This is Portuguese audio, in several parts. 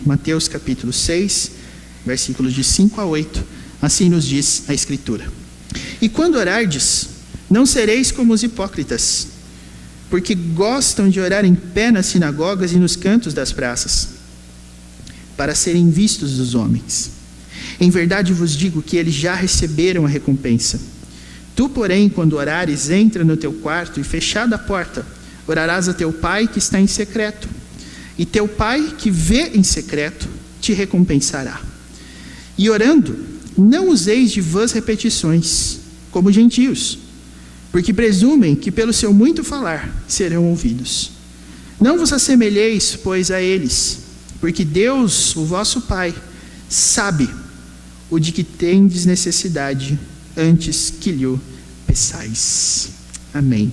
Mateus capítulo 6, versículos de 5 a 8. Assim nos diz a Escritura: E quando orardes, não sereis como os hipócritas, porque gostam de orar em pé nas sinagogas e nos cantos das praças, para serem vistos dos homens. Em verdade vos digo que eles já receberam a recompensa. Tu, porém, quando orares, entra no teu quarto e, fechada a porta, orarás a teu Pai que está em secreto. E teu Pai que vê em secreto te recompensará. E orando, não useis de vãs repetições, como gentios, porque presumem que pelo seu muito falar serão ouvidos. Não vos assemelheis, pois, a eles, porque Deus, o vosso Pai, sabe o de que tendes necessidade antes que lhe peçais. Amém.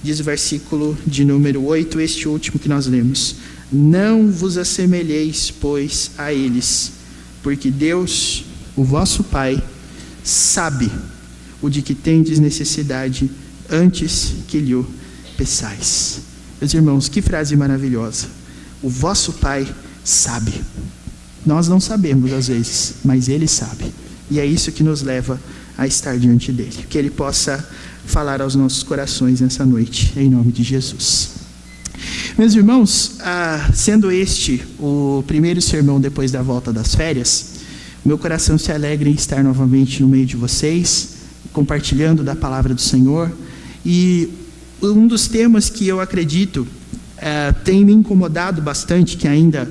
Diz o versículo de número 8, este último que nós lemos: Não vos assemelheis, pois, a eles, porque Deus, o vosso Pai, sabe o de que tendes necessidade antes que lhe peçais. Meus irmãos, que frase maravilhosa. O vosso Pai sabe. Nós não sabemos às vezes, mas Ele sabe. E é isso que nos leva a estar diante dEle. Que Ele possa falar aos nossos corações nessa noite, em nome de Jesus. Meus irmãos, sendo este o primeiro sermão depois da volta das férias, meu coração se alegra em estar novamente no meio de vocês, compartilhando da palavra do Senhor. E um dos temas que eu acredito tem me incomodado bastante, que ainda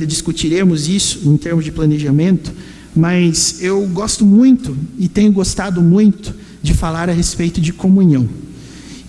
discutiremos isso em termos de planejamento, mas eu gosto muito e tenho gostado muito de falar a respeito de comunhão.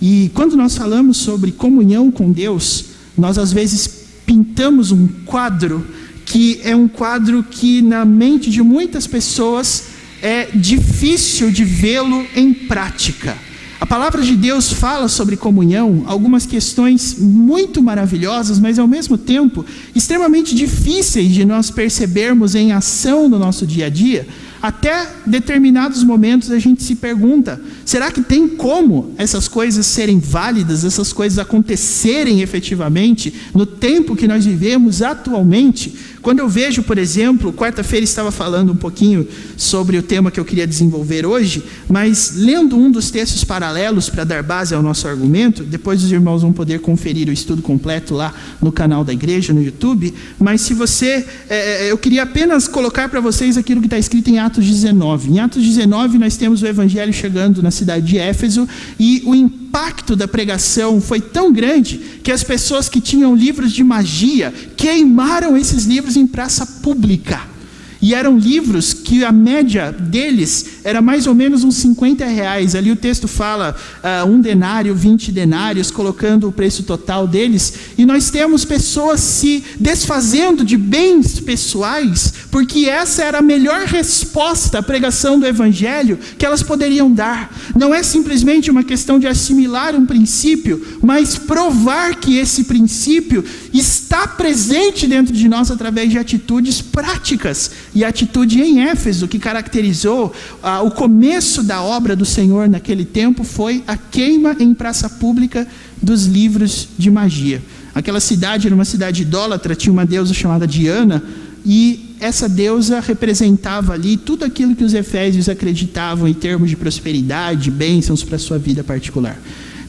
E quando nós falamos sobre comunhão com Deus, nós às vezes pintamos um quadro que é um quadro que na mente de muitas pessoas é difícil de vê-lo em prática. A palavra de Deus fala sobre comunhão, algumas questões muito maravilhosas, mas ao mesmo tempo extremamente difíceis de nós percebermos em ação no nosso dia a dia. Até determinados momentos a gente se pergunta: será que tem como essas coisas serem válidas, essas coisas acontecerem efetivamente no tempo que nós vivemos atualmente? Quando eu vejo, por exemplo, quarta-feira estava falando um pouquinho sobre o tema que eu queria desenvolver hoje, mas lendo um dos textos paralelos para dar base ao nosso argumento, depois os irmãos vão poder conferir o estudo completo lá no canal da igreja, no YouTube, mas se você, eu queria apenas colocar para vocês aquilo que está escrito em Atos 19. Em Atos 19 nós temos o evangelho chegando na cidade de Éfeso e o impacto da pregação foi tão grande que as pessoas que tinham livros de magia queimaram esses livros em praça pública. E eram livros que a média deles era mais ou menos uns R$50. Ali o texto fala 1 denário, 20 denários, colocando o preço total deles. E nós temos pessoas se desfazendo de bens pessoais, porque essa era a melhor resposta à pregação do evangelho que elas poderiam dar. Não é simplesmente uma questão de assimilar um princípio, mas provar que esse princípio está presente dentro de nós através de atitudes práticas. E a atitude em Éfeso que caracterizou o começo da obra do Senhor naquele tempo foi a queima em praça pública dos livros de magia. Aquela cidade era uma cidade idólatra, tinha uma deusa chamada Diana, e essa deusa representava ali tudo aquilo que os efésios acreditavam em termos de prosperidade, bênçãos para a sua vida particular.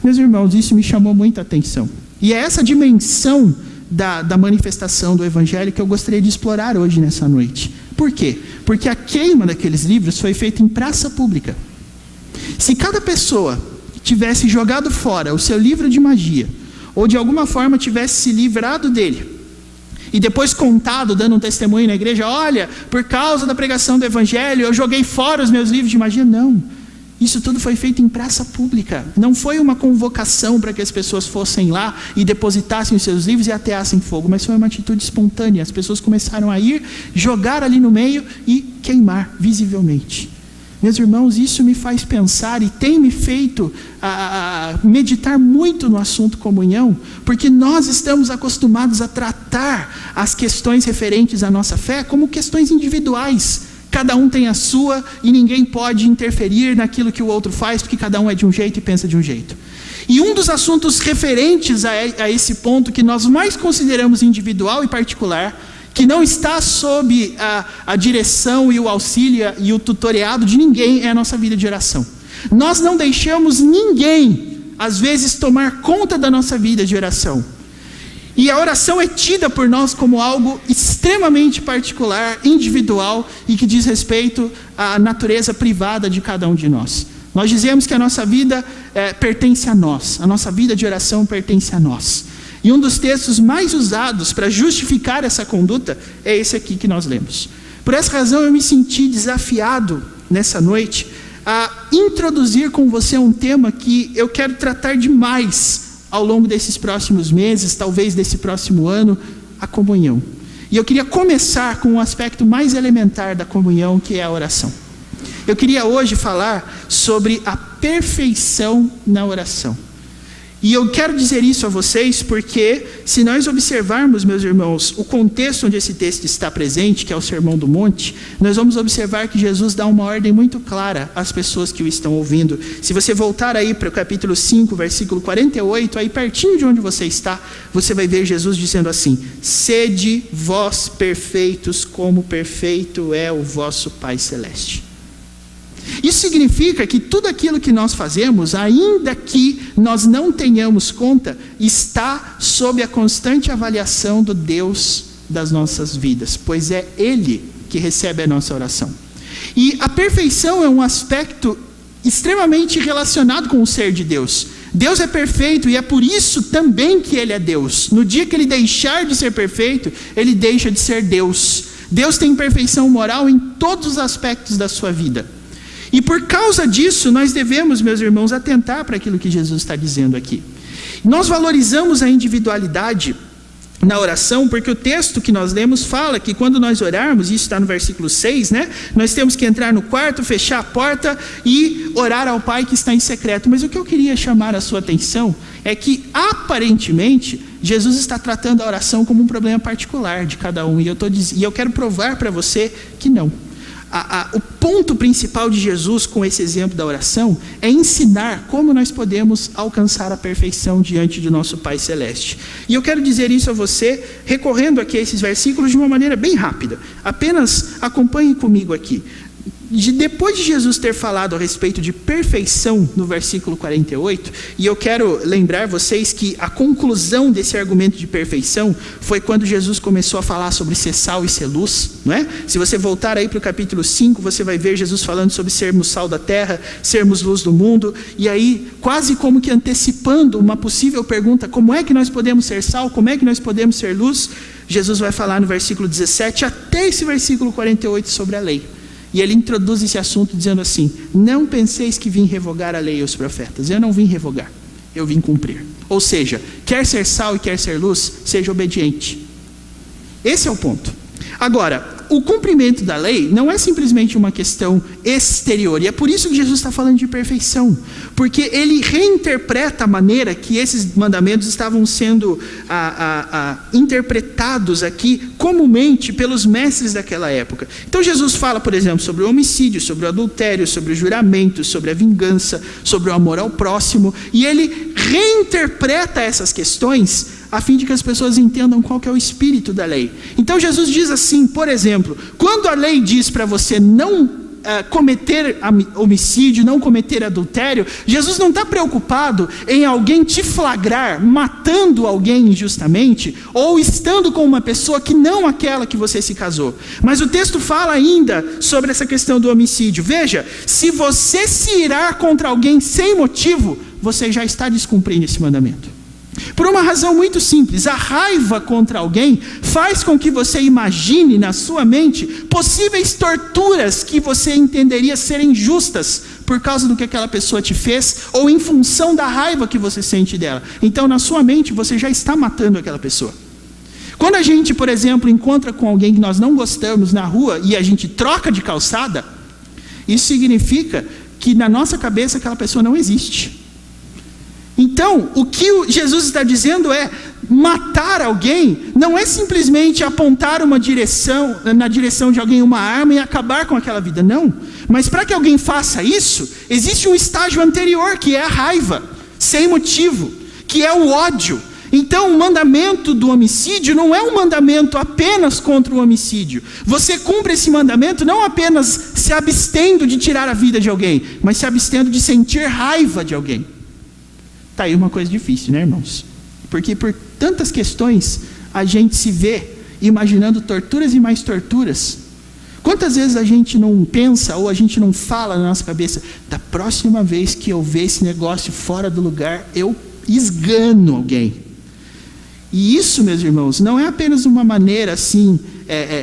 Meus irmãos, isso me chamou muita atenção. E é essa dimensão da manifestação do evangelho que eu gostaria de explorar hoje nessa noite. Por quê? Porque a queima daqueles livros foi feita em praça pública. Se cada pessoa tivesse jogado fora o seu livro de magia, ou de alguma forma tivesse se livrado dele, e depois contado, dando um testemunho na igreja: olha, por causa da pregação do evangelho, eu joguei fora os meus livros de magia. Não. Isso tudo foi feito em praça pública. Não foi uma convocação para que as pessoas fossem lá e depositassem os seus livros e ateassem fogo, mas foi uma atitude espontânea. As pessoas começaram a ir, jogar ali no meio e queimar visivelmente. Meus irmãos, isso me faz pensar e tem me feito meditar muito no assunto comunhão, porque nós estamos acostumados a tratar as questões referentes à nossa fé como questões individuais. Cada um tem a sua e ninguém pode interferir naquilo que o outro faz, porque cada um é de um jeito e pensa de um jeito. E um dos assuntos referentes a esse ponto que nós mais consideramos individual e particular, que não está sob a direção e o auxílio e o tutoriado de ninguém, é a nossa vida de oração. Nós não deixamos ninguém, às vezes, tomar conta da nossa vida de oração. E a oração é tida por nós como algo extremamente particular, individual e que diz respeito à natureza privada de cada um de nós. Nós dizemos que a nossa vida pertence a nós, a nossa vida de oração pertence a nós. E um dos textos mais usados para justificar essa conduta é esse aqui que nós lemos. Por essa razão eu me senti desafiado nessa noite a introduzir com você um tema que eu quero tratar demais ao longo desses próximos meses, talvez desse próximo ano, a comunhão. E eu queria começar com um aspecto mais elementar da comunhão, que é a oração. Eu queria hoje falar sobre a perfeição na oração. E eu quero dizer isso a vocês porque, se nós observarmos, meus irmãos, o contexto onde esse texto está presente, que é o Sermão do Monte, nós vamos observar que Jesus dá uma ordem muito clara às pessoas que o estão ouvindo. Se você voltar aí para o capítulo 5, versículo 48, aí pertinho de onde você está, você vai ver Jesus dizendo assim: sede vós perfeitos, como perfeito é o vosso Pai Celeste. Isso significa que tudo aquilo que nós fazemos, ainda que nós não tenhamos conta, está sob a constante avaliação do Deus das nossas vidas, pois é Ele que recebe a nossa oração. E a perfeição é um aspecto extremamente relacionado com o ser de Deus. Deus é perfeito e é por isso também que Ele é Deus. No dia que Ele deixar de ser perfeito, Ele deixa de ser Deus. Deus tem perfeição moral em todos os aspectos da sua vida. E por causa disso, nós devemos, meus irmãos, atentar para aquilo que Jesus está dizendo aqui. Nós valorizamos a individualidade na oração, porque o texto que nós lemos fala que quando nós orarmos, isso está no versículo 6, né? Nós temos que entrar no quarto, fechar a porta e orar ao Pai que está em secreto. Mas o que eu queria chamar a sua atenção é que, aparentemente, Jesus está tratando a oração como um problema particular de cada um. E eu quero provar para você que não. O ponto principal de Jesus com esse exemplo da oração é ensinar como nós podemos alcançar a perfeição diante do nosso Pai Celeste. E eu quero dizer isso a você, recorrendo aqui a esses versículos de uma maneira bem rápida. Apenas acompanhe comigo aqui. Depois de Jesus ter falado a respeito de perfeição no versículo 48, e eu quero lembrar vocês que a conclusão desse argumento de perfeição foi quando Jesus começou a falar sobre ser sal e ser luz, não é? Se você voltar aí para o capítulo 5, você vai ver Jesus falando sobre sermos sal da terra, sermos luz do mundo, e aí quase como que antecipando uma possível pergunta: como é que nós podemos ser sal, como é que nós podemos ser luz? Jesus vai falar no versículo 17 até esse versículo 48 sobre a lei. E ele introduz esse assunto dizendo assim: não penseis que vim revogar a lei e os profetas. Eu não vim revogar, eu vim cumprir. Ou seja, quer ser sal e quer ser luz, seja obediente. Esse é o ponto. Agora, o cumprimento da lei não é simplesmente uma questão exterior. E é por isso que Jesus está falando de perfeição. Porque ele reinterpreta a maneira que esses mandamentos estavam sendo interpretados aqui comumente pelos mestres daquela época. Então Jesus fala, por exemplo, sobre o homicídio, sobre o adultério, sobre o juramento, sobre a vingança, sobre o amor ao próximo. E ele reinterpreta essas questões a fim de que as pessoas entendam qual que é o espírito da lei. Então Jesus diz assim, por exemplo, quando a lei diz para você não cometer homicídio, não cometer adultério, Jesus não está preocupado em alguém te flagrar matando alguém injustamente ou estando com uma pessoa que não aquela que você se casou. Mas o texto fala ainda sobre essa questão do homicídio. Veja, se você se irar contra alguém sem motivo, você já está descumprindo esse mandamento. Por uma razão muito simples: a raiva contra alguém faz com que você imagine na sua mente possíveis torturas que você entenderia serem justas por causa do que aquela pessoa te fez ou em função da raiva que você sente dela. Então, na sua mente, você já está matando aquela pessoa. Quando a gente, por exemplo, encontra com alguém que nós não gostamos na rua e a gente troca de calçada, isso significa que na nossa cabeça aquela pessoa não existe. Então, o que Jesus está dizendo é: matar alguém não é simplesmente apontar na direção de alguém uma arma e acabar com aquela vida, não. Mas para que alguém faça isso, existe um estágio anterior, que é a raiva, sem motivo, que é o ódio. Então o mandamento do homicídio não é um mandamento apenas contra o homicídio. Você cumpre esse mandamento não apenas se abstendo de tirar a vida de alguém, mas se abstendo de sentir raiva de alguém. Está aí uma coisa difícil, né, irmãos? Porque por tantas questões a gente se vê imaginando torturas e mais torturas. Quantas vezes a gente não pensa ou a gente não fala na nossa cabeça: da próxima vez que eu ver esse negócio fora do lugar, eu esgano alguém. E isso, meus irmãos, não é apenas uma maneira assim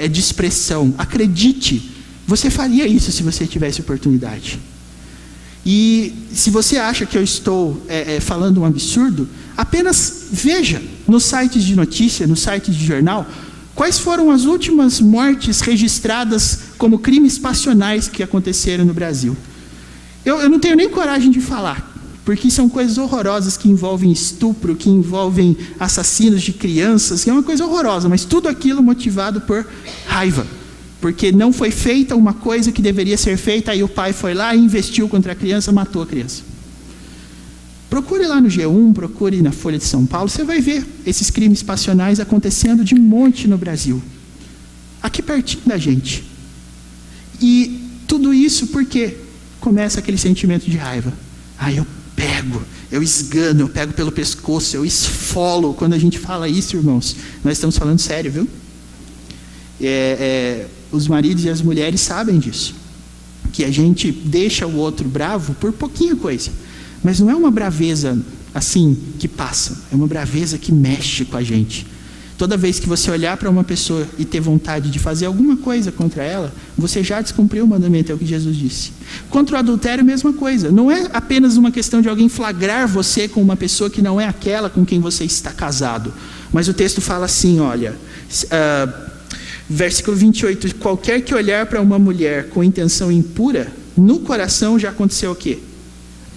de expressão. Acredite, você faria isso se você tivesse oportunidade. E se você acha que eu estou falando um absurdo, apenas veja nos sites de notícia, nos sites de jornal, quais foram as últimas mortes registradas como crimes passionais que aconteceram no Brasil. Eu não tenho nem coragem de falar, porque são coisas horrorosas que envolvem estupro, que envolvem assassinos de crianças, que é uma coisa horrorosa, mas tudo aquilo motivado por raiva, porque não foi feita uma coisa que deveria ser feita, aí o pai foi lá e investiu contra a criança, matou a criança. Procure lá no G1, procure na Folha de São Paulo, você vai ver esses crimes passionais acontecendo de monte no Brasil, aqui pertinho da gente. E tudo isso porque começa aquele sentimento de raiva. Eu esgano, eu pego pelo pescoço, eu esfolo. Quando a gente fala isso, irmãos, nós estamos falando sério, viu? Os maridos e as mulheres sabem disso, que a gente deixa o outro bravo por pouquinha coisa, mas não é uma braveza assim que passa, é uma braveza que mexe com a gente. Toda vez que você olhar para uma pessoa e ter vontade de fazer alguma coisa contra ela, você já descumpriu o mandamento, é o que Jesus disse. Contra o adultério, mesma coisa. Não é apenas uma questão de alguém flagrar você com uma pessoa que não é aquela com quem você está casado. Mas o texto fala assim, olha, versículo 28, qualquer que olhar para uma mulher com intenção impura, no coração já aconteceu o quê?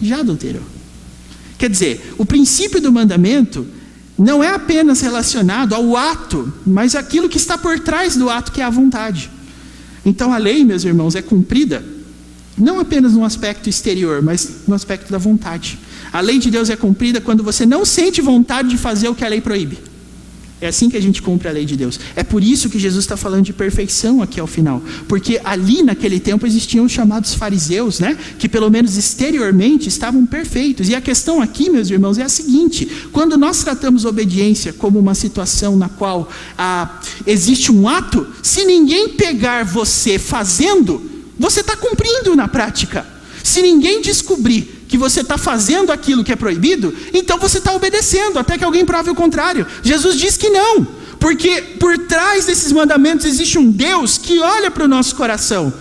Já adulterou. Quer dizer, o princípio do mandamento não é apenas relacionado ao ato, mas aquilo que está por trás do ato, que é a vontade. Então a lei, meus irmãos, é cumprida não apenas no aspecto exterior, mas no aspecto da vontade. A lei de Deus é cumprida quando você não sente vontade de fazer o que a lei proíbe. É assim que a gente cumpre a lei de Deus. É por isso que Jesus está falando de perfeição aqui ao final. Porque ali naquele tempo existiam os chamados fariseus, né? Que pelo menos exteriormente estavam perfeitos. E a questão aqui, meus irmãos, é a seguinte: quando nós tratamos obediência como uma situação na qual existe um ato, se ninguém pegar você fazendo, você está cumprindo na prática. Se ninguém descobrir que você está fazendo aquilo que é proibido, então você está obedecendo, até que alguém prove o contrário. Jesus diz que não, porque por trás desses mandamentos existe um Deus que olha para o nosso coração.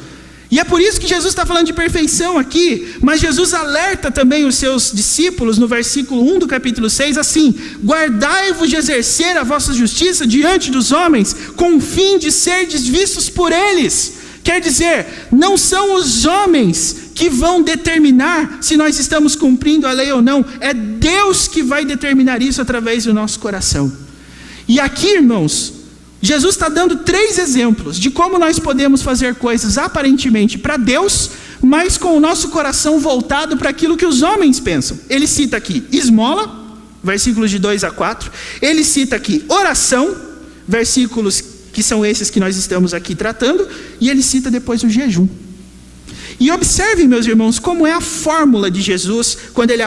E é por isso que Jesus está falando de perfeição aqui, mas Jesus alerta também os seus discípulos no versículo 1 do capítulo 6, assim: guardai-vos de exercer a vossa justiça diante dos homens, com o fim de serdes vistos por eles. Quer dizer, não são os homens que vão determinar se nós estamos cumprindo a lei ou não. É Deus que vai determinar isso através do nosso coração. E aqui, irmãos, Jesus está dando 3 exemplos de como nós podemos fazer coisas aparentemente para Deus, mas com o nosso coração voltado para aquilo que os homens pensam. Ele cita aqui esmola, versículos de 2 a 4. Ele cita aqui oração, versículos que são esses que nós estamos aqui tratando, e ele cita depois o jejum. E observem, meus irmãos, como é a fórmula de Jesus quando ele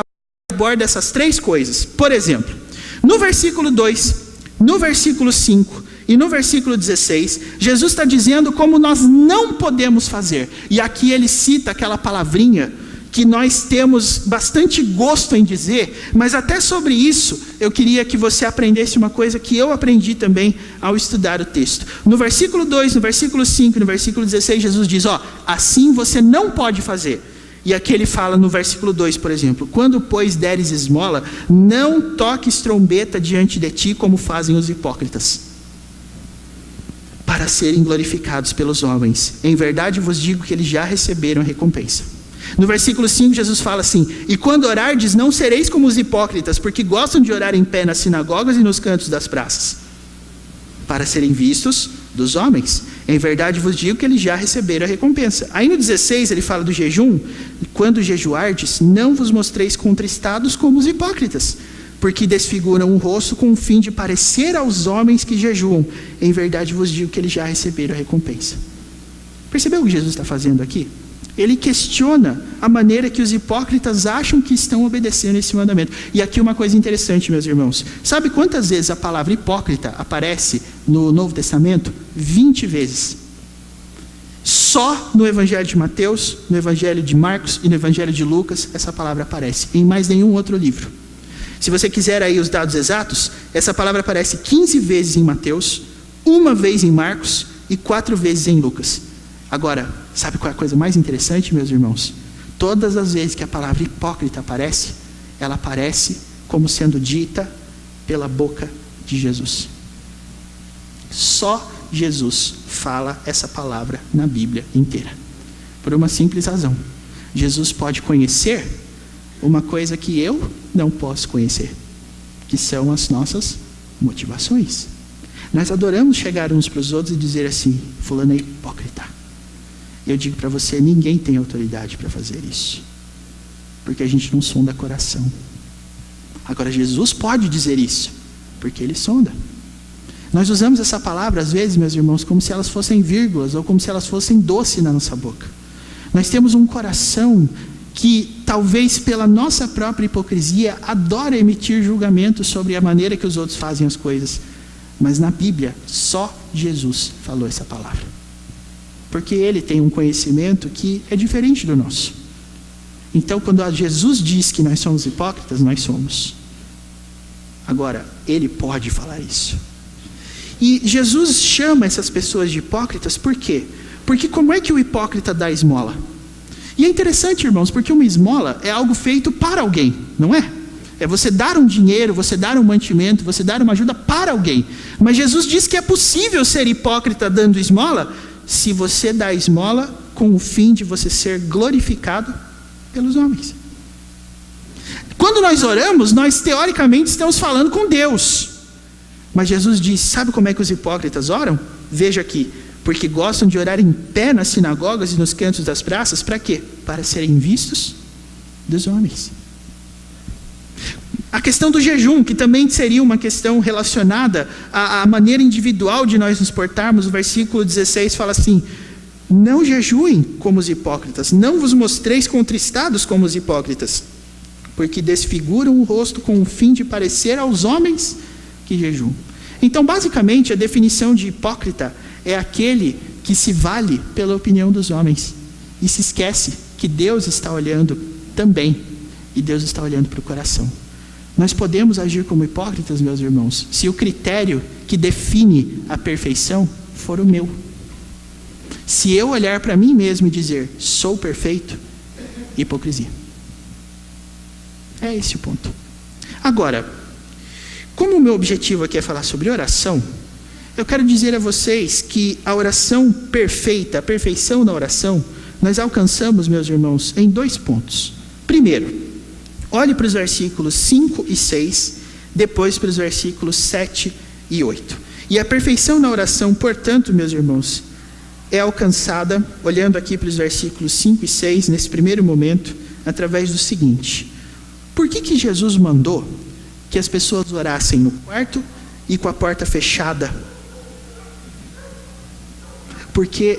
aborda essas 3 coisas. Por exemplo, no versículo 2, no versículo 5 e no versículo 16, Jesus está dizendo como nós não podemos fazer. E aqui ele cita aquela palavrinha que nós temos bastante gosto em dizer, mas até sobre isso eu queria que você aprendesse uma coisa que eu aprendi também ao estudar o texto. No versículo 2, no versículo 5 e no versículo 16, Jesus diz, assim você não pode fazer. E aqui ele fala no versículo 2, por exemplo: quando, pois, deres esmola, não toques trombeta diante de ti, como fazem os hipócritas, para serem glorificados pelos homens. Em verdade vos digo que eles já receberam a recompensa. No versículo 5, Jesus fala assim: e quando orardes, não sereis como os hipócritas, porque gostam de orar em pé nas sinagogas e nos cantos das praças, para serem vistos dos homens. Em verdade vos digo que eles já receberam a recompensa. Aí no 16 ele fala do jejum: quando jejuardes, não vos mostreis contristados como os hipócritas, porque desfiguram o rosto com o fim de parecer aos homens que jejuam. Em verdade vos digo que eles já receberam a recompensa. Percebeu o que Jesus está fazendo aqui? Ele questiona a maneira que os hipócritas acham que estão obedecendo esse mandamento. E aqui uma coisa interessante, meus irmãos. Sabe quantas vezes a palavra hipócrita aparece no Novo Testamento? 20 vezes. Só no Evangelho de Mateus, no Evangelho de Marcos e no Evangelho de Lucas, essa palavra aparece. Em mais nenhum outro livro. Se você quiser aí os dados exatos, essa palavra aparece 15 vezes em Mateus, 1 vez em Marcos e 4 vezes em Lucas. Agora, sabe qual é a coisa mais interessante, meus irmãos? Todas as vezes que a palavra hipócrita aparece, ela aparece como sendo dita pela boca de Jesus. Só Jesus fala essa palavra na Bíblia inteira. Por uma simples razão. Jesus pode conhecer uma coisa que eu não posso conhecer, que são as nossas motivações. Nós adoramos chegar uns para os outros e dizer assim: fulano é hipócrita. Eu digo para você, ninguém tem autoridade para fazer isso, porque a gente não sonda coração. Agora Jesus pode dizer isso, porque Ele sonda. Nós usamos essa palavra às vezes, meus irmãos, como se elas fossem vírgulas, ou como se elas fossem doce na nossa boca. Nós temos um coração que, talvez pela nossa própria hipocrisia, adora emitir julgamentos sobre a maneira que os outros fazem as coisas. Mas na Bíblia, só Jesus falou essa palavra. Porque Ele tem um conhecimento que é diferente do nosso. Então, quando Jesus diz que nós somos hipócritas, nós somos. Agora, Ele pode falar isso. E Jesus chama essas pessoas de hipócritas por quê? Porque como é que o hipócrita dá esmola? E é interessante, irmãos, porque uma esmola é algo feito para alguém, não é? É você dar um dinheiro, você dar um mantimento, você dar uma ajuda para alguém. Mas Jesus diz que é possível ser hipócrita dando esmola se você dá esmola com o fim de você ser glorificado pelos homens. Quando nós oramos, nós teoricamente estamos falando com Deus. Mas Jesus diz, sabe como é que os hipócritas oram? Veja aqui, porque gostam de orar em pé nas sinagogas e nos cantos das praças, para quê? Para serem vistos dos homens. A questão do jejum, que também seria uma questão relacionada à maneira individual de nós nos portarmos, o versículo 16 fala assim: não jejuem como os hipócritas, não vos mostreis contristados como os hipócritas, porque desfiguram o rosto com o fim de parecer aos homens que jejuam. Então, basicamente, a definição de hipócrita é aquele que se vale pela opinião dos homens e se esquece que Deus está olhando também, e Deus está olhando para o coração. Nós podemos agir como hipócritas, meus irmãos, se o critério que define a perfeição for o meu. Se eu olhar para mim mesmo e dizer, sou perfeito, hipocrisia. É esse o ponto. Agora, como o meu objetivo aqui é falar sobre oração, eu quero dizer a vocês que a oração perfeita, a perfeição da oração, nós alcançamos, meus irmãos, em 2 pontos. Primeiro, olhe para os versículos 5 e 6, depois para os versículos 7 e 8. E a perfeição na oração, portanto, meus irmãos, é alcançada, olhando aqui para os versículos 5 e 6, nesse primeiro momento, através do seguinte: por que Jesus mandou que as pessoas orassem no quarto e com a porta fechada? Porque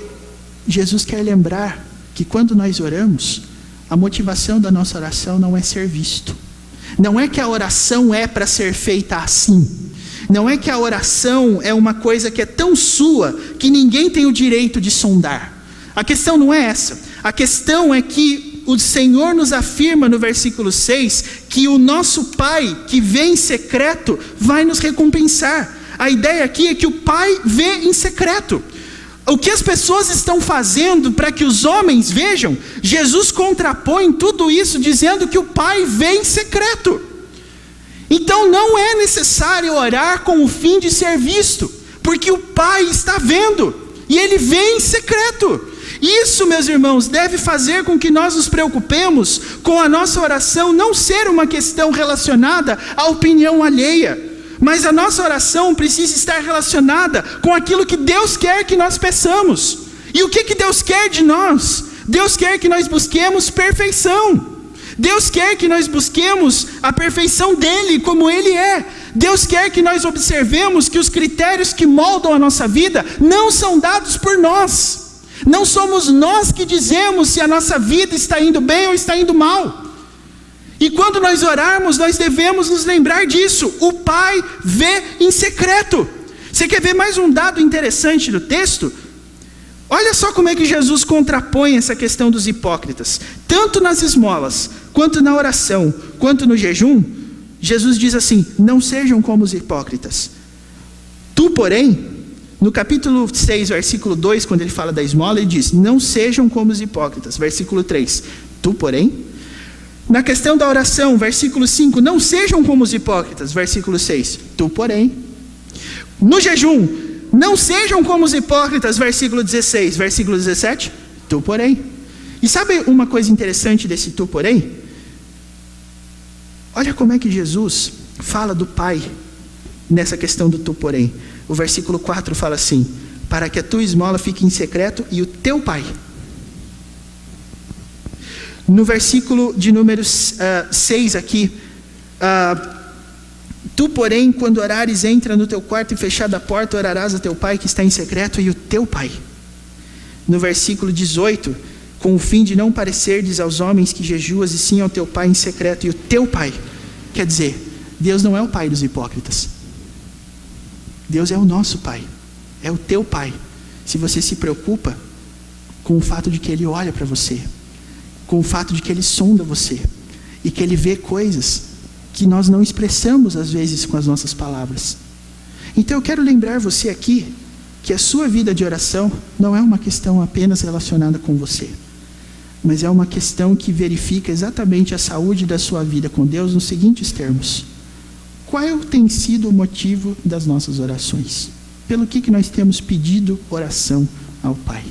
Jesus quer lembrar que quando nós oramos, a motivação da nossa oração não é ser visto. Não é que a oração é para ser feita assim. Não é que a oração é uma coisa que é tão sua que ninguém tem o direito de sondar. A questão não é essa. A questão é que o Senhor nos afirma no versículo 6 que o nosso Pai, que vê em secreto, vai nos recompensar. A ideia aqui é que o Pai vê em secreto. O que as pessoas estão fazendo para que os homens vejam, Jesus contrapõe tudo isso dizendo que o Pai vê em secreto. Então não é necessário orar com o fim de ser visto, porque o Pai está vendo, e Ele vê em secreto. Isso, meus irmãos, deve fazer com que nós nos preocupemos com a nossa oração não ser uma questão relacionada à opinião alheia, mas a nossa oração precisa estar relacionada com aquilo que Deus quer que nós peçamos. E o que Deus quer de nós? Deus quer que nós busquemos perfeição. Deus quer que nós busquemos a perfeição dele, como ele é. Deus quer que nós observemos que os critérios que moldam a nossa vida não são dados por nós. Não somos nós que dizemos se a nossa vida está indo bem ou está indo mal. E quando nós orarmos, nós devemos nos lembrar disso. O Pai vê em secreto. Você quer ver mais um dado interessante do texto? Olha só como é que Jesus contrapõe essa questão dos hipócritas. Tanto nas esmolas, quanto na oração, quanto no jejum, Jesus diz assim: não sejam como os hipócritas. Tu, porém, no capítulo 6, versículo 2, quando ele fala da esmola, ele diz: não sejam como os hipócritas. Versículo 3, tu, porém. Na questão da oração, versículo 5, não sejam como os hipócritas. Versículo 6, tu, porém. No jejum, não sejam como os hipócritas, versículo 16, versículo 17, tu porém. E sabe uma coisa interessante desse tu porém? Olha como é que Jesus fala do Pai nessa questão do tu porém. O versículo 4 fala assim: para que a tua esmola fique em secreto e o teu Pai. No versículo de número 6 aqui, tu, porém, quando orares, entra no teu quarto e fechada a porta, orarás a teu Pai que está em secreto e o teu Pai. No versículo 18, com o fim de não parecerdes aos homens que jejuas, e sim ao teu Pai em secreto e o teu Pai. Quer dizer, Deus não é o Pai dos hipócritas. Deus é o nosso Pai, é o teu Pai. Se você se preocupa com o fato de que Ele olha para você, com o fato de que Ele sonda você, e que Ele vê coisas que nós não expressamos às vezes com as nossas palavras. Então eu quero lembrar você aqui que a sua vida de oração não é uma questão apenas relacionada com você, mas é uma questão que verifica exatamente a saúde da sua vida com Deus nos seguintes termos: qual tem sido o motivo das nossas orações? Pelo que nós temos pedido oração ao Pai?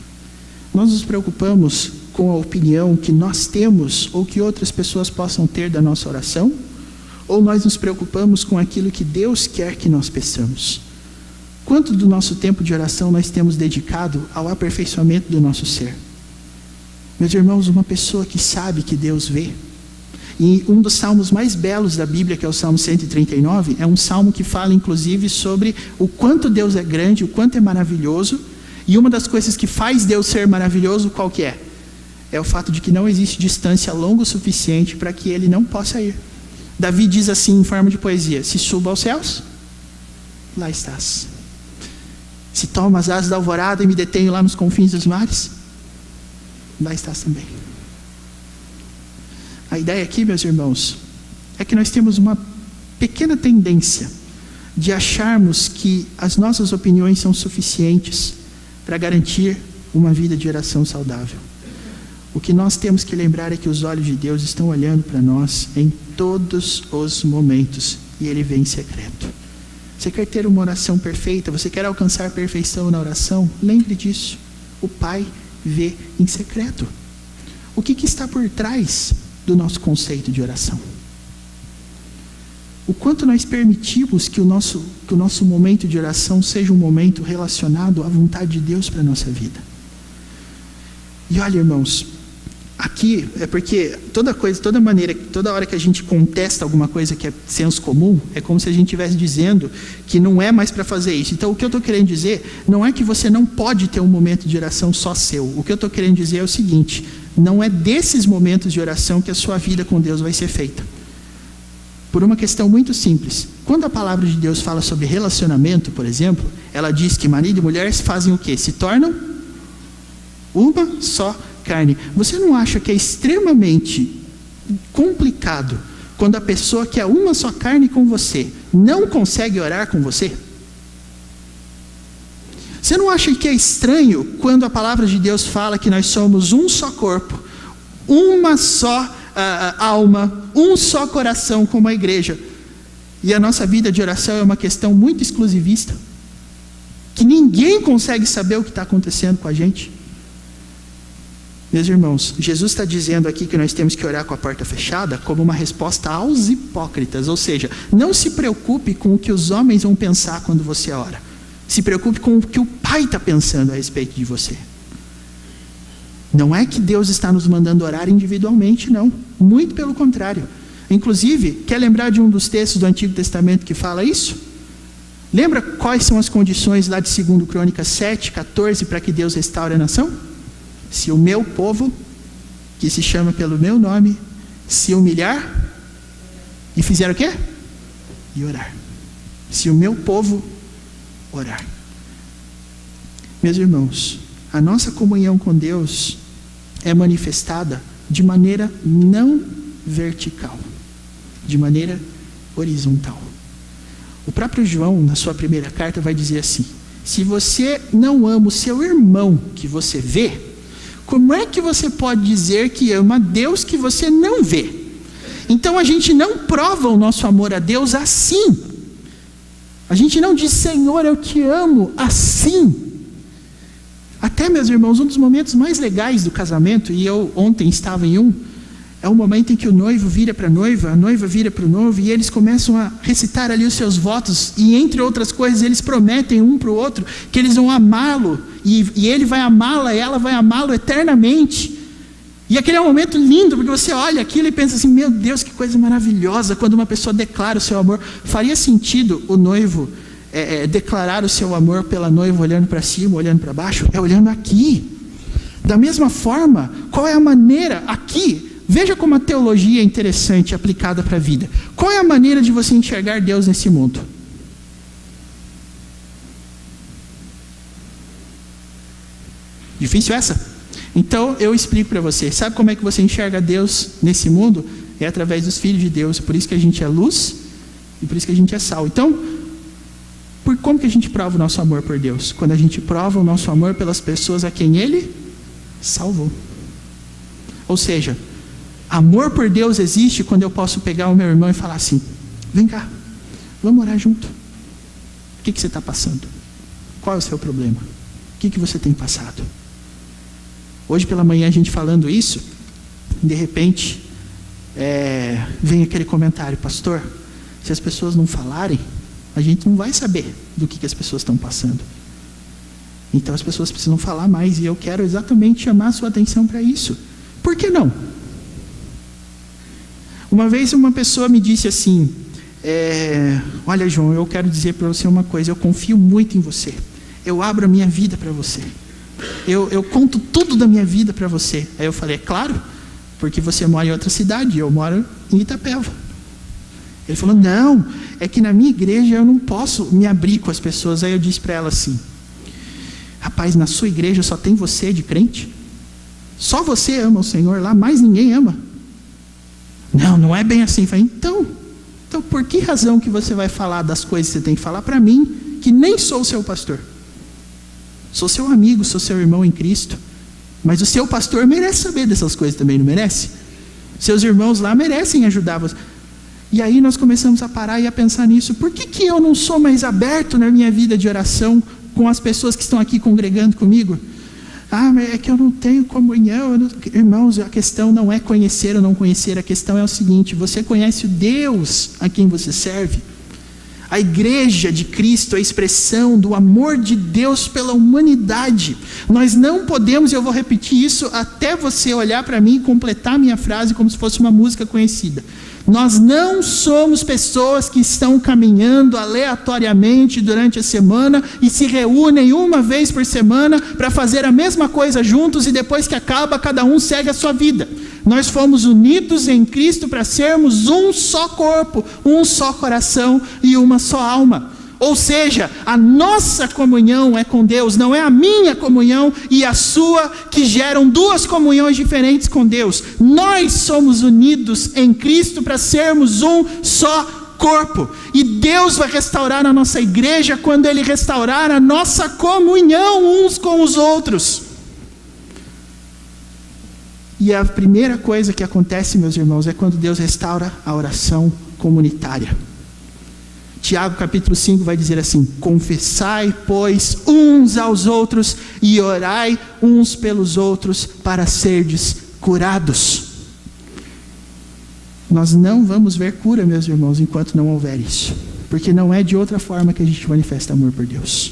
Nós nos preocupamos com a opinião que nós temos ou que outras pessoas possam ter da nossa oração? Ou nós nos preocupamos com aquilo que Deus quer que nós peçamos? Quanto do nosso tempo de oração nós temos dedicado ao aperfeiçoamento do nosso ser? Meus irmãos, uma pessoa que sabe que Deus vê, e um dos salmos mais belos da Bíblia, que é o Salmo 139, é um salmo que fala inclusive sobre o quanto Deus é grande, o quanto é maravilhoso, e uma das coisas que faz Deus ser maravilhoso, qual que é? É o fato de que não existe distância longa o suficiente para que Ele não possa ir. Davi diz assim em forma de poesia: se subo aos céus, lá estás. Se tomo as asas da alvorada e me detenho lá nos confins dos mares, lá estás também. A ideia aqui, meus irmãos, é que nós temos uma pequena tendência de acharmos que as nossas opiniões são suficientes para garantir uma vida de oração saudável. O que nós temos que lembrar é que os olhos de Deus estão olhando para nós em todos os momentos, e Ele vê em secreto. Você quer ter uma oração perfeita? Você quer alcançar perfeição na oração? Lembre disso. O Pai vê em secreto. O que está por trás do nosso conceito de oração? O quanto nós permitimos que o nosso momento de oração seja um momento relacionado à vontade de Deus para a nossa vida. E olha, irmãos, aqui é porque toda hora que a gente contesta alguma coisa que é senso comum, é como se a gente estivesse dizendo que não é mais para fazer isso. Então o que eu estou querendo dizer não é que você não pode ter um momento de oração só seu. O que eu estou querendo dizer é o seguinte: não é desses momentos de oração que a sua vida com Deus vai ser feita. Por uma questão muito simples. Quando a palavra de Deus fala sobre relacionamento, por exemplo, ela diz que marido e mulher fazem o quê? Se tornam uma só carne. Você não acha que é extremamente complicado quando a pessoa que é uma só carne com você não consegue orar com você? Você não acha que é estranho quando a palavra de Deus fala que nós somos um só corpo, uma só alma, um só coração como a igreja, e a nossa vida de oração é uma questão muito exclusivista, que ninguém consegue saber o que está acontecendo com a gente? Meus irmãos, Jesus está dizendo aqui que nós temos que orar com a porta fechada como uma resposta aos hipócritas. Ou seja, não se preocupe com o que os homens vão pensar quando você ora. Se preocupe com o que o Pai está pensando a respeito de você. Não é que Deus está nos mandando orar individualmente, não. Muito pelo contrário. Inclusive, quer lembrar de um dos textos do Antigo Testamento que fala isso? Lembra quais são as condições lá de 2 Crônicas 7:14 para que Deus restaure a nação? Se o meu povo, que se chama pelo meu nome, se humilhar e fizer o quê? E orar. Se o meu povo orar. Meus irmãos, a nossa comunhão com Deus é manifestada de maneira não vertical, de maneira horizontal. O próprio João, na sua primeira carta, vai dizer assim: se você não ama o seu irmão que você vê, como é que você pode dizer que ama a Deus que você não vê? Então a gente não prova o nosso amor a Deus assim. A gente não diz, Senhor, eu te amo assim. Até, meus irmãos, um dos momentos mais legais do casamento, e eu ontem estava em é o momento em que o noivo vira para a noiva vira para o noivo, e eles começam a recitar ali os seus votos, e entre outras coisas, eles prometem um para o outro, que eles vão amá-lo, e ele vai amá-la, e ela vai amá-lo eternamente. E aquele é um momento lindo, porque você olha aquilo e pensa assim, meu Deus, que coisa maravilhosa, quando uma pessoa declara o seu amor. Faria sentido o noivo declarar o seu amor pela noiva olhando para cima, olhando para baixo? É olhando aqui. Da mesma forma, qual é a maneira aqui? Veja como a teologia é interessante aplicada para a vida. Qual é a maneira de você enxergar Deus nesse mundo? Difícil essa? Então eu explico para você. Sabe como é que você enxerga Deus nesse mundo? É através dos filhos de Deus. Por isso que a gente é luz e por isso que a gente é sal. Então, como que a gente prova o nosso amor por Deus? Quando a gente prova o nosso amor pelas pessoas a quem Ele salvou. Ou seja, amor por Deus existe quando eu posso pegar o meu irmão e falar assim, vem cá, vamos orar junto. O que você está passando? Qual é o seu problema? O que você tem passado? Hoje pela manhã a gente falando isso, de repente vem aquele comentário, pastor, se as pessoas não falarem, a gente não vai saber do que as pessoas estão passando. Então as pessoas precisam falar mais, e eu quero exatamente chamar a sua atenção para isso. Por que não? Uma vez uma pessoa me disse assim, olha João, eu quero dizer para você uma coisa, eu confio muito em você, eu abro a minha vida para você, eu conto tudo da minha vida para você. Aí eu falei, é claro, porque você mora em outra cidade, eu moro em Itapeva. Ele falou, não, é que na minha igreja eu não posso me abrir com as pessoas. Aí eu disse para ela assim, rapaz, na sua igreja só tem você de crente? Só você ama o Senhor lá, mais ninguém ama? Não é bem assim. Eu falei, então por que razão que você vai falar das coisas que você tem que falar para mim, que nem sou o seu pastor? Sou seu amigo, sou seu irmão em Cristo, mas o seu pastor merece saber dessas coisas também, não merece? Seus irmãos lá merecem ajudar você. E aí nós começamos a parar e a pensar nisso. Por que eu não sou mais aberto na minha vida de oração com as pessoas que estão aqui congregando comigo? Mas é que eu não tenho comunhão. Irmãos, a questão não é conhecer ou não conhecer. A questão é o seguinte, você conhece o Deus a quem você serve? A igreja de Cristo é a expressão do amor de Deus pela humanidade. Nós não podemos, e eu vou repetir isso até você olhar para mim e completar minha frase como se fosse uma música conhecida. Nós não somos pessoas que estão caminhando aleatoriamente durante a semana e se reúnem uma vez por semana para fazer a mesma coisa juntos e depois que acaba, cada um segue a sua vida. Nós fomos unidos em Cristo para sermos um só corpo, um só coração e uma só alma. Ou seja, a nossa comunhão é com Deus, não é a minha comunhão e a sua que geram duas comunhões diferentes com Deus. Nós somos unidos em Cristo para sermos um só corpo. E Deus vai restaurar a nossa igreja quando Ele restaurar a nossa comunhão uns com os outros. E a primeira coisa que acontece, meus irmãos, é quando Deus restaura a oração comunitária. Tiago capítulo 5 vai dizer assim, confessai, pois, uns aos outros e orai uns pelos outros para serdes curados. Nós não vamos ver cura, meus irmãos, enquanto não houver isso. Porque não é de outra forma que a gente manifesta amor por Deus.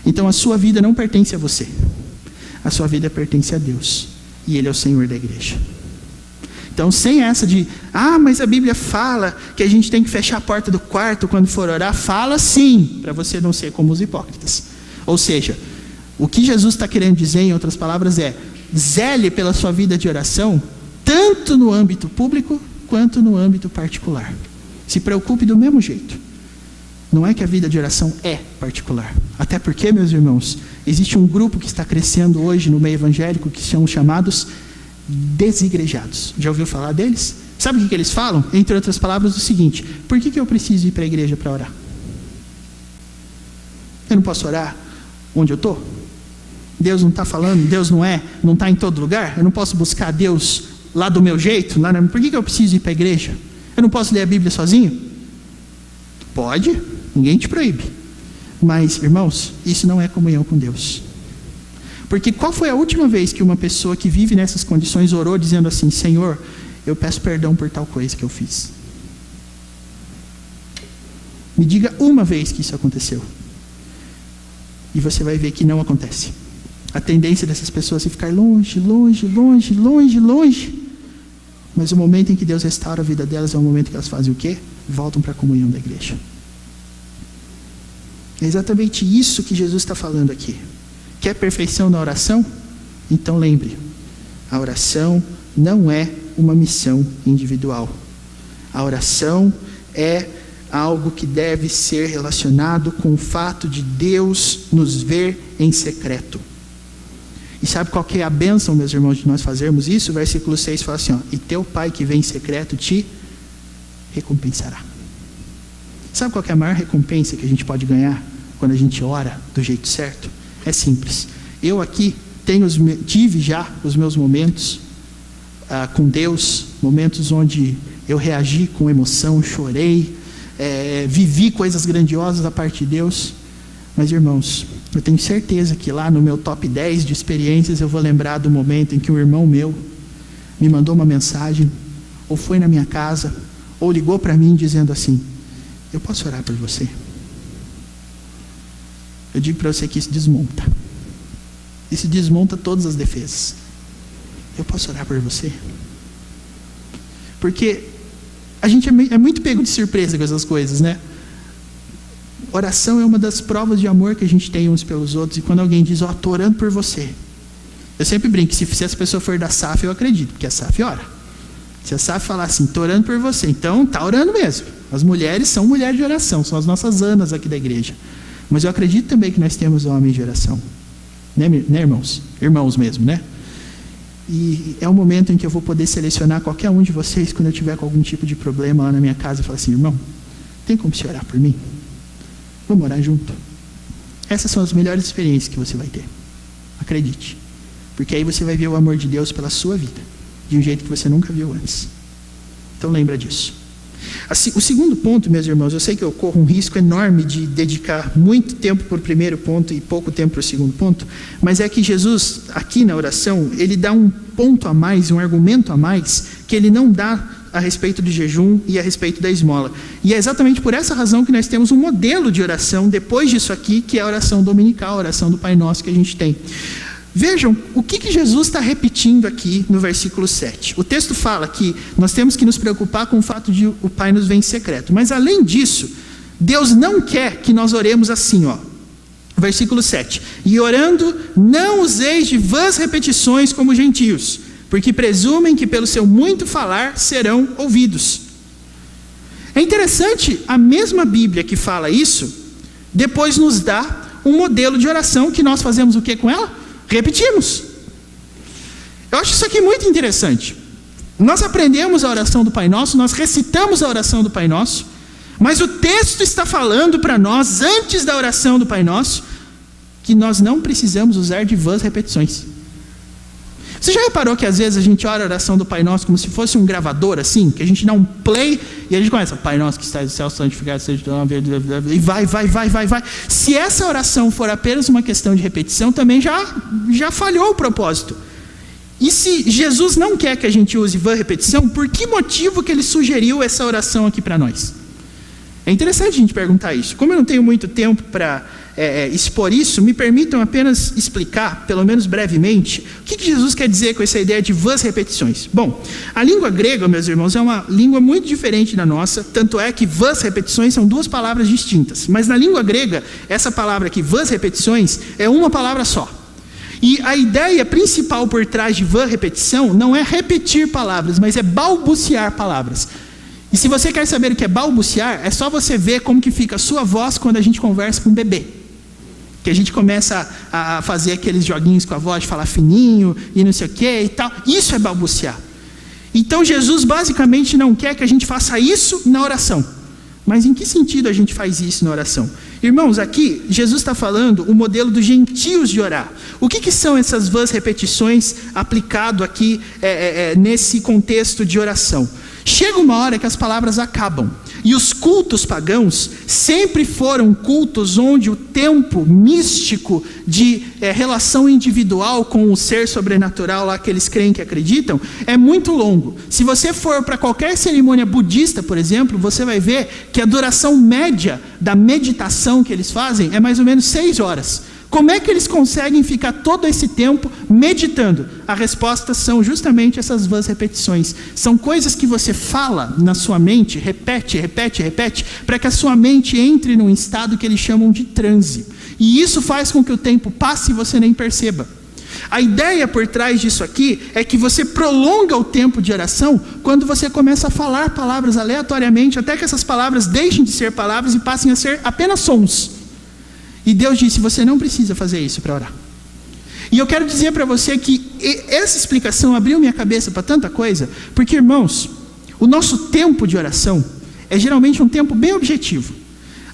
Então a sua vida não pertence a você. A sua vida pertence a Deus. e Ele é o Senhor da igreja. Então, sem essa de, mas a Bíblia fala que a gente tem que fechar a porta do quarto quando for orar, fala sim, para você não ser como os hipócritas. Ou seja, o que Jesus está querendo dizer, em outras palavras, é: zele pela sua vida de oração, tanto no âmbito público quanto no âmbito particular. Se preocupe do mesmo jeito. Não é que a vida de oração é particular. Até porque, meus irmãos, existe um grupo que está crescendo hoje no meio evangélico que são chamados desigrejados. Já ouviu falar deles? Sabe o que eles falam? Entre outras palavras, o seguinte: por que eu preciso ir para a igreja para orar? Eu não posso orar onde eu estou? Deus não está falando? Deus não está em todo lugar? Eu não posso buscar Deus lá do meu jeito? Por que eu preciso ir para a igreja? Eu não posso ler a Bíblia sozinho? Pode, ninguém te proíbe. Mas, irmãos, isso não é comunhão com Deus. Porque qual foi a última vez que uma pessoa que vive nessas condições orou dizendo assim: Senhor, eu peço perdão por tal coisa que eu fiz? Me diga uma vez que isso aconteceu. E você vai ver que não acontece. A tendência dessas pessoas é ficar longe, longe, longe, longe, longe. Mas o momento em que Deus restaura a vida delas é o momento que elas fazem o quê? Voltam para a comunhão da igreja. É exatamente isso que Jesus está falando aqui. Quer perfeição na oração? Então lembre, a oração não é uma missão individual. A oração é algo que deve ser relacionado com o fato de Deus nos ver em secreto. E sabe qual que é a bênção, meus irmãos, de nós fazermos isso? O versículo 6 fala assim: e teu Pai que vem em secreto te recompensará. Sabe qual que é a maior recompensa que a gente pode ganhar quando a gente ora do jeito certo? É simples. Eu aqui tive já os meus momentos com Deus, momentos onde eu reagi com emoção, chorei, vivi coisas grandiosas da parte de Deus. Mas, irmãos, eu tenho certeza que lá no meu top 10 de experiências eu vou lembrar do momento em que um irmão meu me mandou uma mensagem, ou foi na minha casa, ou ligou para mim dizendo assim: eu posso orar por você? Eu digo para você que isso desmonta. Isso desmonta todas as defesas. Eu posso orar por você? Porque a gente é muito pego de surpresa com essas coisas, né? Oração é uma das provas de amor que a gente tem uns pelos outros. E quando alguém diz: estou orando por você, eu sempre brinco, se essa pessoa for da SAF, eu acredito, porque a SAF ora. Se a SAF falar assim: estou orando por você, então está orando mesmo. As mulheres são mulheres de oração, são as nossas Anas aqui da igreja. Mas eu acredito também que nós temos homens de oração, né, irmãos? Irmãos mesmo, né? E é o momento em que eu vou poder selecionar qualquer um de vocês quando eu tiver com algum tipo de problema lá na minha casa e falar assim: irmão, tem como você orar por mim? Vamos orar junto. Essas são as melhores experiências que você vai ter. Acredite. Porque aí você vai ver o amor de Deus pela sua vida, de um jeito que você nunca viu antes. Então lembra disso. Assim, o segundo ponto, meus irmãos, eu sei que eu corro um risco enorme de dedicar muito tempo para o primeiro ponto e pouco tempo para o segundo ponto, mas é que Jesus, aqui na oração, ele dá um ponto a mais, um argumento a mais, que ele não dá a respeito do jejum e a respeito da esmola. E é exatamente por essa razão que nós temos um modelo de oração depois disso aqui, que é a oração dominical, a oração do Pai Nosso que a gente tem. Vejam o que Jesus está repetindo aqui no versículo 7. O texto fala que nós temos que nos preocupar com o fato de o Pai nos ver em secreto. Mas além disso, Deus não quer que nós oremos assim, ó. Versículo 7. E orando, não useis de vãs repetições como gentios, porque presumem que pelo seu muito falar serão ouvidos. É interessante, a mesma Bíblia que fala isso, depois nos dá um modelo de oração que nós fazemos o que com ela? Repetimos. Eu acho isso aqui muito interessante. Nós aprendemos a oração do Pai Nosso, nós recitamos a oração do Pai Nosso, mas o texto está falando para nós, antes da oração do Pai Nosso, que nós não precisamos usar de vãs repetições. Você já reparou que às vezes a gente ora a oração do Pai Nosso como se fosse um gravador assim, que a gente dá um play e a gente começa: Pai Nosso que está no céu, santificado seja o teu nome, e vai. Se essa oração for apenas uma questão de repetição, também já falhou o propósito. E se Jesus não quer que a gente use vã repetição, por que motivo que ele sugeriu essa oração aqui para nós? É interessante a gente perguntar isso. Como eu não tenho muito tempo para expor isso, me permitam apenas explicar, pelo menos brevemente, o que Jesus quer dizer com essa ideia de vãs repetições. Bom, a língua grega, meus irmãos, é uma língua muito diferente da nossa, tanto é que vãs repetições são duas palavras distintas. Mas na língua grega, essa palavra aqui, vãs repetições, é uma palavra só. E a ideia principal por trás de vã repetição não é repetir palavras, mas é balbuciar palavras. E se você quer saber o que é balbuciar, é só você ver como que fica a sua voz quando a gente conversa com um bebê. Que a gente começa a fazer aqueles joguinhos com a voz, de falar fininho e não sei o que e tal. Isso é balbuciar. Então Jesus basicamente não quer que a gente faça isso na oração. Mas em que sentido a gente faz isso na oração? Irmãos, aqui Jesus está falando o modelo dos gentios de orar. O que são essas vãs repetições aplicado aqui nesse contexto de oração? Chega uma hora que as palavras acabam. E os cultos pagãos sempre foram cultos onde o tempo místico de relação individual com o ser sobrenatural lá que eles creem que acreditam é muito longo. Se você for para qualquer cerimônia budista, por exemplo, você vai ver que a duração média da meditação que eles fazem é mais ou menos 6 horas. Como é que eles conseguem ficar todo esse tempo meditando? A resposta são justamente essas vãs repetições. São coisas que você fala na sua mente, repete, para que a sua mente entre num estado que eles chamam de transe. E isso faz com que o tempo passe e você nem perceba. A ideia por trás disso aqui é que você prolonga o tempo de oração quando você começa a falar palavras aleatoriamente, até que essas palavras deixem de ser palavras e passem a ser apenas sons. E Deus disse, você não precisa fazer isso para orar. E eu quero dizer para você que essa explicação abriu minha cabeça para tanta coisa, porque, irmãos, o nosso tempo de oração é geralmente um tempo bem objetivo.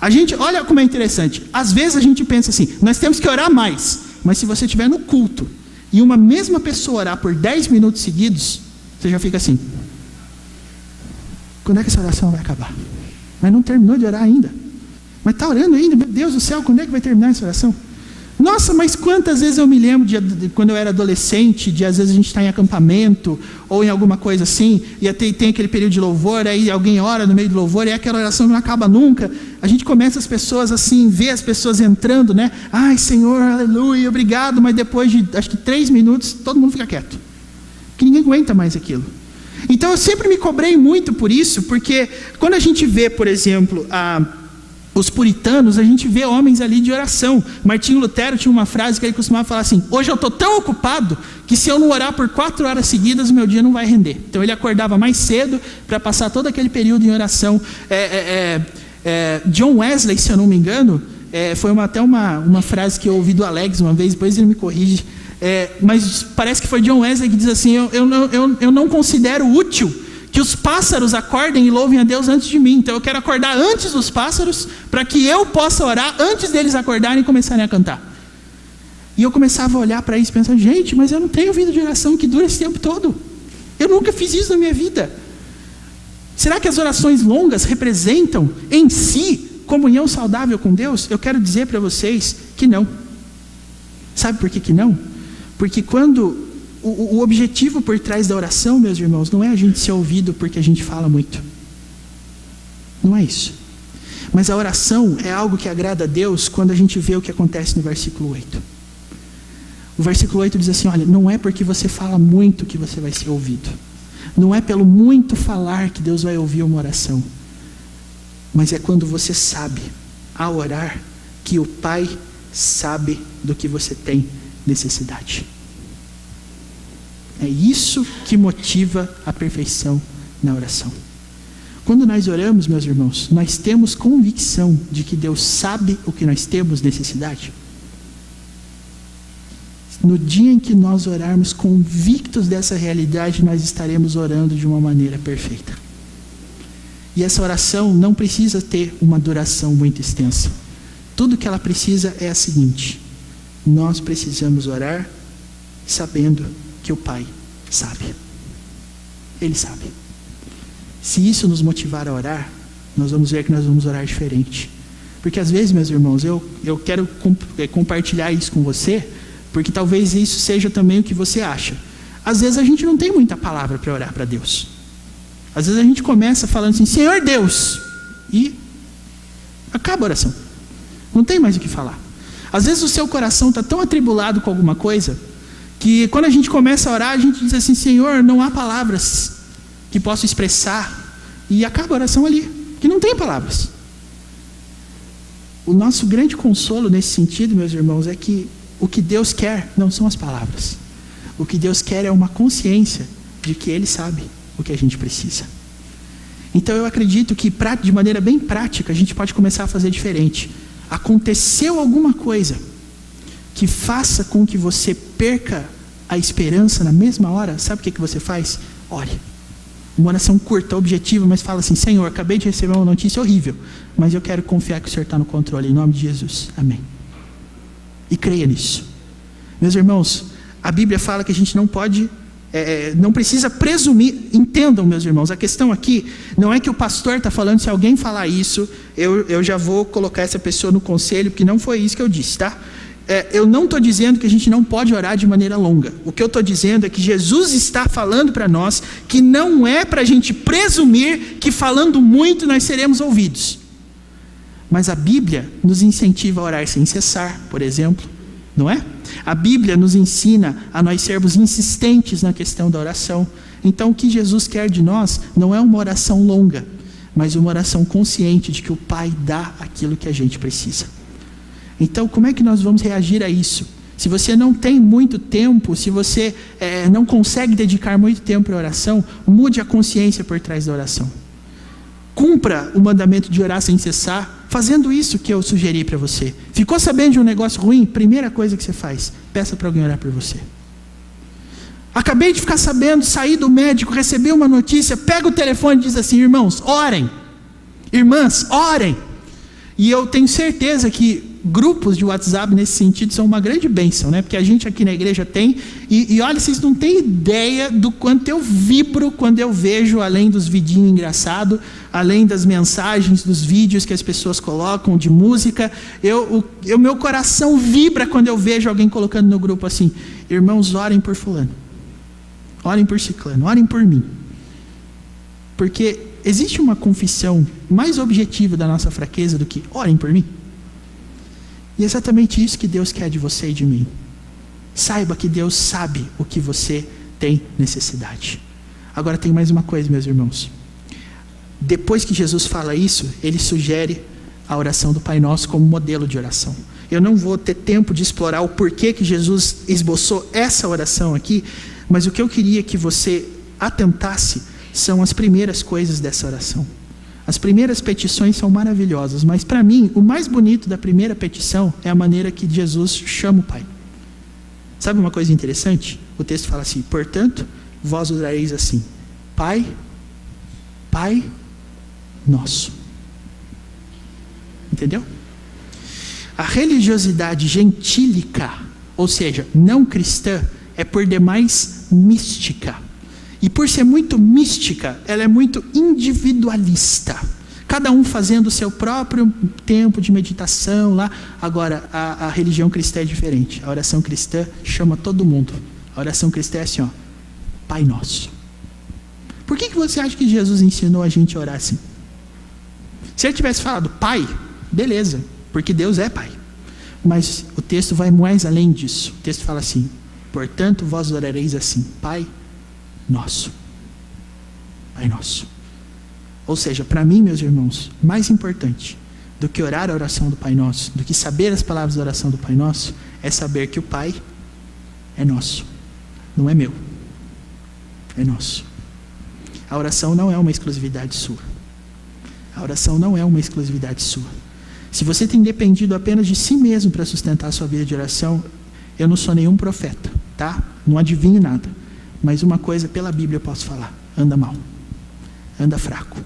A gente, olha como é interessante, às vezes a gente pensa assim, nós temos que orar mais, mas se você estiver no culto e uma mesma pessoa orar por 10 minutos seguidos, você já fica assim, quando é que essa oração vai acabar? Mas não terminou de orar ainda. Mas está orando ainda, meu Deus do céu, quando é que vai terminar essa oração? Nossa, mas quantas vezes eu me lembro de quando eu era adolescente, de às vezes a gente está em acampamento, ou em alguma coisa assim, e até tem aquele período de louvor, aí alguém ora no meio do louvor, e aquela oração não acaba nunca. A gente começa as pessoas assim, vê as pessoas entrando, né? Ai, Senhor, aleluia, obrigado, mas depois de, acho que 3 minutos, todo mundo fica quieto. Porque ninguém aguenta mais aquilo. Então eu sempre me cobrei muito por isso, porque quando a gente vê, por exemplo, os puritanos, a gente vê homens ali de oração. Martinho Lutero tinha uma frase que ele costumava falar assim, hoje eu estou tão ocupado que se eu não orar por 4 horas seguidas, o meu dia não vai render. Então ele acordava mais cedo para passar todo aquele período em oração. John Wesley, se eu não me engano, foi até uma frase que eu ouvi do Alex uma vez, depois ele me corrige, mas parece que foi John Wesley que diz assim, eu não considero útil que os pássaros acordem e louvem a Deus antes de mim. Então eu quero acordar antes dos pássaros, para que eu possa orar antes deles acordarem e começarem a cantar. E eu começava a olhar para isso, pensando, gente, mas eu não tenho vida de oração que dura esse tempo todo. Eu nunca fiz isso na minha vida. Será que as orações longas representam em si comunhão saudável com Deus? Eu quero dizer para vocês que não. Sabe por que não? Porque quando o objetivo por trás da oração, meus irmãos, não é a gente ser ouvido porque a gente fala muito. Não é isso. Mas a oração é algo que agrada a Deus quando a gente vê o que acontece no versículo 8. O versículo 8 diz assim, olha, não é porque você fala muito que você vai ser ouvido. Não é pelo muito falar que Deus vai ouvir uma oração. Mas é quando você sabe, ao orar, que o Pai sabe do que você tem necessidade. É isso que motiva a perfeição na oração. Quando nós oramos, meus irmãos, nós temos convicção de que Deus sabe o que nós temos necessidade. No dia em que nós orarmos convictos dessa realidade, nós estaremos orando de uma maneira perfeita. E essa oração não precisa ter uma duração muito extensa. Tudo que ela precisa é a seguinte: nós precisamos orar sabendo que o Pai sabe. Ele sabe. Se isso nos motivar a orar, nós vamos ver que nós vamos orar diferente. Porque às vezes, meus irmãos, eu quero compartilhar isso com você, porque talvez isso seja também o que você acha. Às vezes a gente não tem muita palavra para orar para Deus. Às vezes a gente começa falando assim, Senhor Deus, e Acaba a oração. Não tem mais o que falar. Às vezes o seu coração está tão atribulado com alguma coisa, que quando a gente começa a orar, a gente diz assim: Senhor, não há palavras que possa expressar. E acaba a oração ali, que não tem palavras. O nosso grande consolo nesse sentido, meus irmãos, é que o que Deus quer não são as palavras. O que Deus quer é uma consciência de que Ele sabe o que a gente precisa. Então eu acredito que de maneira bem prática a gente pode começar a fazer diferente. Aconteceu alguma coisa que faça com que você perca a esperança na mesma hora, sabe o que você faz? Ore. Uma oração curta, objetiva, mas fala assim: Senhor, acabei de receber uma notícia horrível, mas eu quero confiar que o Senhor está no controle, em nome de Jesus, amém. E creia nisso. Meus irmãos, a Bíblia fala que a gente não pode, não precisa presumir. Entendam, meus irmãos, a questão aqui não é que o pastor está falando, se alguém falar isso, eu já vou colocar essa pessoa no conselho, porque não foi isso que eu disse, tá? Eu não estou dizendo que a gente não pode orar de maneira longa. O que eu estou dizendo é que Jesus está falando para nós que não é para a gente presumir que falando muito nós seremos ouvidos. Mas a Bíblia nos incentiva a orar sem cessar, por exemplo, não é? A Bíblia nos ensina a nós sermos insistentes na questão da oração. Então o que Jesus quer de nós não é uma oração longa, mas uma oração consciente de que o Pai dá aquilo que a gente precisa. Então, como é que nós vamos reagir a isso? Se você não tem muito tempo, se você não consegue dedicar muito tempo para a oração, mude a consciência por trás da oração. Cumpra o mandamento de orar sem cessar, fazendo isso que eu sugeri para você. Ficou sabendo de um negócio ruim? Primeira coisa que você faz, peça para alguém orar por você. Acabei de ficar sabendo, saí do médico, recebi uma notícia, pega o telefone e diz assim: irmãos, orem. Irmãs, orem. E eu tenho certeza que grupos de WhatsApp nesse sentido são uma grande bênção, né? Porque a gente aqui na igreja tem, e olha, vocês não têm ideia do quanto eu vibro quando eu vejo, além dos vidinhos engraçados, além das mensagens, dos vídeos que as pessoas colocam, de música, meu coração vibra quando eu vejo alguém colocando no grupo assim: irmãos, orem por fulano, orem por ciclano, orem por mim. Porque existe uma confissão mais objetiva da nossa fraqueza do que orem por mim? E é exatamente isso que Deus quer de você e de mim. Saiba que Deus sabe o que você tem necessidade. Agora tem mais uma coisa, meus irmãos. Depois que Jesus fala isso, Ele sugere a oração do Pai Nosso como modelo de oração. Eu não vou ter tempo de explorar o porquê que Jesus esboçou essa oração aqui, mas o que eu queria que você atentasse são as primeiras coisas dessa oração. As primeiras petições são maravilhosas, mas para mim, o mais bonito da primeira petição é a maneira que Jesus chama o Pai. Sabe uma coisa interessante? O texto fala assim: portanto, vós orareis assim: Pai, Pai nosso. Entendeu? A religiosidade gentílica, ou seja, não cristã, é por demais mística. E por ser muito mística, ela é muito individualista. Cada um fazendo o seu próprio tempo de meditação lá. Agora, a religião cristã é diferente. A oração cristã chama todo mundo. A oração cristã é assim, ó: Pai Nosso. Por que você acha que Jesus ensinou a gente a orar assim? Se Ele tivesse falado Pai, beleza, porque Deus é Pai. Mas o texto vai mais além disso. O texto fala assim: portanto, vós orareis assim: Pai Nosso. Pai Nosso. Ou seja, para mim, meus irmãos, mais importante do que orar a oração do Pai Nosso, do que saber as palavras da oração do Pai Nosso, é saber que o Pai é nosso, não é meu, é nosso. A oração não é uma exclusividade sua. A oração não é uma exclusividade sua. Se você tem dependido apenas de si mesmo para sustentar a sua vida de oração, eu não sou nenhum profeta, tá? Não adivinho nada. Mas uma coisa pela Bíblia eu posso falar: anda mal, anda fraco,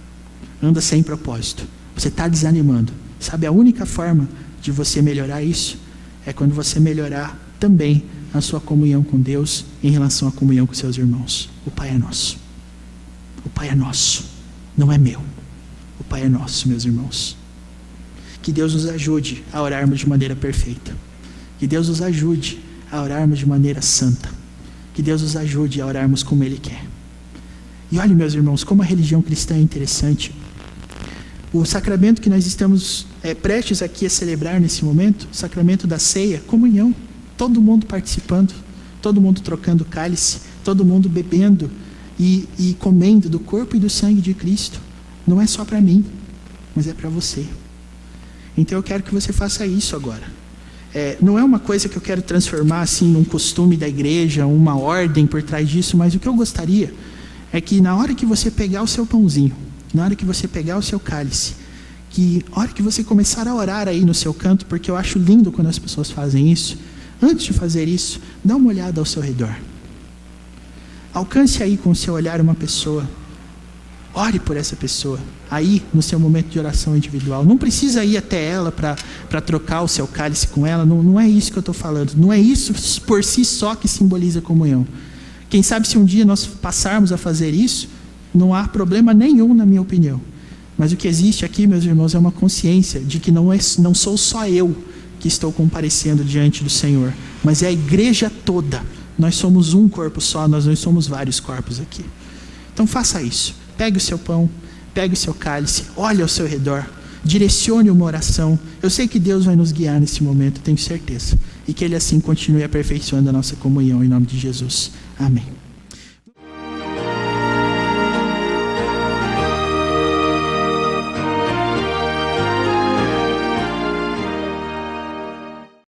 anda sem propósito, você está desanimando. Sabe, a única forma de você melhorar isso é quando você melhorar também a sua comunhão com Deus em relação à comunhão com seus irmãos. O Pai é nosso. O Pai é nosso, não é meu. O Pai é nosso, meus irmãos. Que Deus nos ajude a orarmos de maneira perfeita. Que Deus nos ajude a orarmos de maneira santa. Que Deus nos ajude a orarmos como Ele quer. E olha, meus irmãos, como a religião cristã é interessante. O sacramento que nós estamos prestes aqui a celebrar nesse momento, o sacramento da ceia, comunhão. Todo mundo participando, todo mundo trocando cálice, todo mundo bebendo e comendo do corpo e do sangue de Cristo. Não é só para mim, mas é para você. Então eu quero que você faça isso agora. Não é uma coisa que eu quero transformar assim num costume da igreja, uma ordem por trás disso, mas o que eu gostaria é que na hora que você pegar o seu pãozinho, na hora que você pegar o seu cálice, que na hora que você começar a orar aí no seu canto, porque eu acho lindo quando as pessoas fazem isso, antes de fazer isso, dá uma olhada ao seu redor. Alcance aí com o seu olhar uma pessoa. Ore por essa pessoa, aí no seu momento de oração individual. Não precisa ir até ela para trocar o seu cálice com ela, não é isso que eu estou falando. Não é isso por si só que simboliza comunhão. Quem sabe se um dia nós passarmos a fazer isso, não há problema nenhum, na minha opinião. Mas o que existe aqui, meus irmãos, é uma consciência de que não sou só eu que estou comparecendo diante do Senhor, mas é a igreja toda. Nós somos um corpo só, nós não somos vários corpos aqui. Então faça isso. Pegue o seu pão, pegue o seu cálice, olhe ao seu redor, direcione uma oração. Eu sei que Deus vai nos guiar nesse momento, tenho certeza. E que Ele assim continue aperfeiçoando a nossa comunhão, em nome de Jesus. Amém.